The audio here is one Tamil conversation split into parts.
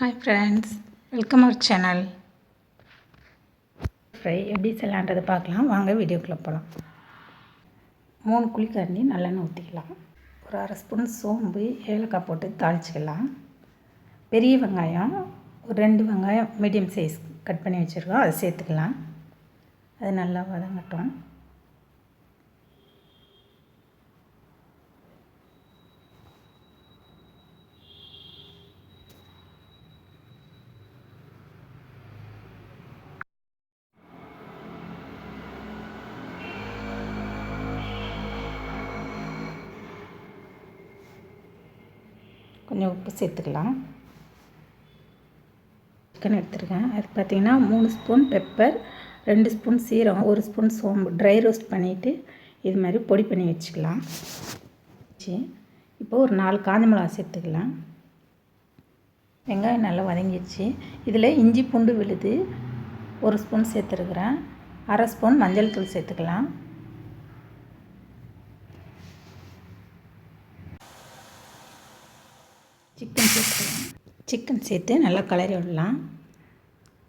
Hi friends, welcome our channel. Fry எப்படி செய்யலான்றதை பார்க்கலாம். வாங்க வீடியோக்குள்ளே போகலாம். 3 குழிக்கரண்டி நல்லெண்ணெய் ஊற்றிக்கலாம். ஒரு அரை ஸ்பூன் சோம்பு, ஏலக்காய் போட்டு தாளிச்சிக்கலாம். பெரிய வெங்காயம் ஒரு 2 வெங்காயம் மீடியம் சைஸ் கட் பண்ணி வச்சுருக்கோம், அதை சேர்த்துக்கலாம். அது நல்லா வதங்கட்டும். கொஞ்சம் உப்பு சேர்த்துக்கலாம். சிக்கன் எடுத்துருக்கேன். அது பார்த்திங்கன்னா 3 ஸ்பூன் பெப்பர், 2 ஸ்பூன் சீரகம், 1 ஸ்பூன் சோம்பு ட்ரை ரோஸ்ட் பண்ணிவிட்டு இது மாதிரி பொடி பண்ணி வச்சுக்கலாம். இப்போது ஒரு 4 காஞ்ச மிளகா சேர்த்துக்கலாம். வெங்காயம் நல்லா வதங்கிடுச்சு. இதில் இஞ்சி பூண்டு விழுது 1 ஸ்பூன் சேர்த்துருக்குறேன். அரை ஸ்பூன் மஞ்சள் தூள் சேர்த்துக்கலாம். சிக்கன் சேர்த்து நல்லா கலரி விடலாம்.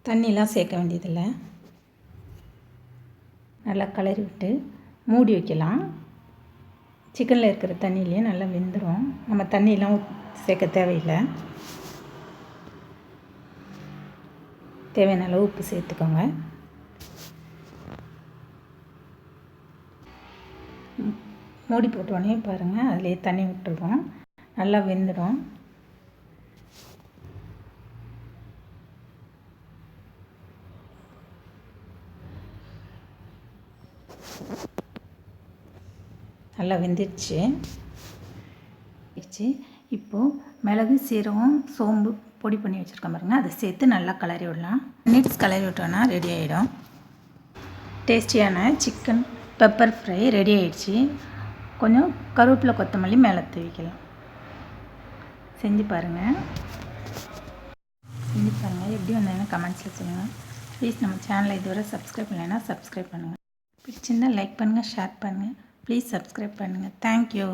தண்ணிலாம் சேர்க்க வேண்டியதில்லை. நல்லா கலரி விட்டு மூடி வைக்கலாம். சிக்கனில் இருக்கிற தண்ணியிலே நல்லா வெந்துடும். நம்ம தண்ணியெலாம் சேர்க்க தேவையில்லை. தேவையான அளவு உப்பு சேர்த்துக்கோங்க. மூடி போட்டோடனே பாருங்கள், அதிலே தண்ணி விட்டுருவோம். நல்லா வெந்துடும். நல்லா வெந்துடுச்சு. இப்போது மிளகு, சீரகம், சோம்பு பொடி பண்ணி வச்சுருக்கோம் பாருங்கள், அதை சேர்த்து நல்லா கலரி விடலாம். மினிட்ஸ் கலரி விட்டோன்னா ரெடி ஆகிடும். டேஸ்டியான சிக்கன் பெப்பர் ஃப்ரை ரெடி ஆகிடுச்சு. கொஞ்சம் கருவேப்பிலை, கொத்தமல்லி மேலே தூவிக்கலாம். செஞ்சு பாருங்கள். எப்படி வந்ததுன்னு கமெண்ட்ஸில் சொல்லுங்கள். ப்ளீஸ் நம்ம சேனலை இதுவரை சப்ஸ்கிரைப் பண்ணலைன்னா சப்ஸ்கிரைப் பண்ணுங்கள். பிடிச்சிருந்தால் லைக் பண்ணுங்கள், ஷேர் பண்ணுங்கள். ப்ளீஸ் சப்ஸ்கிரைப் பண்ணுங்கள். தேங்க்யூ.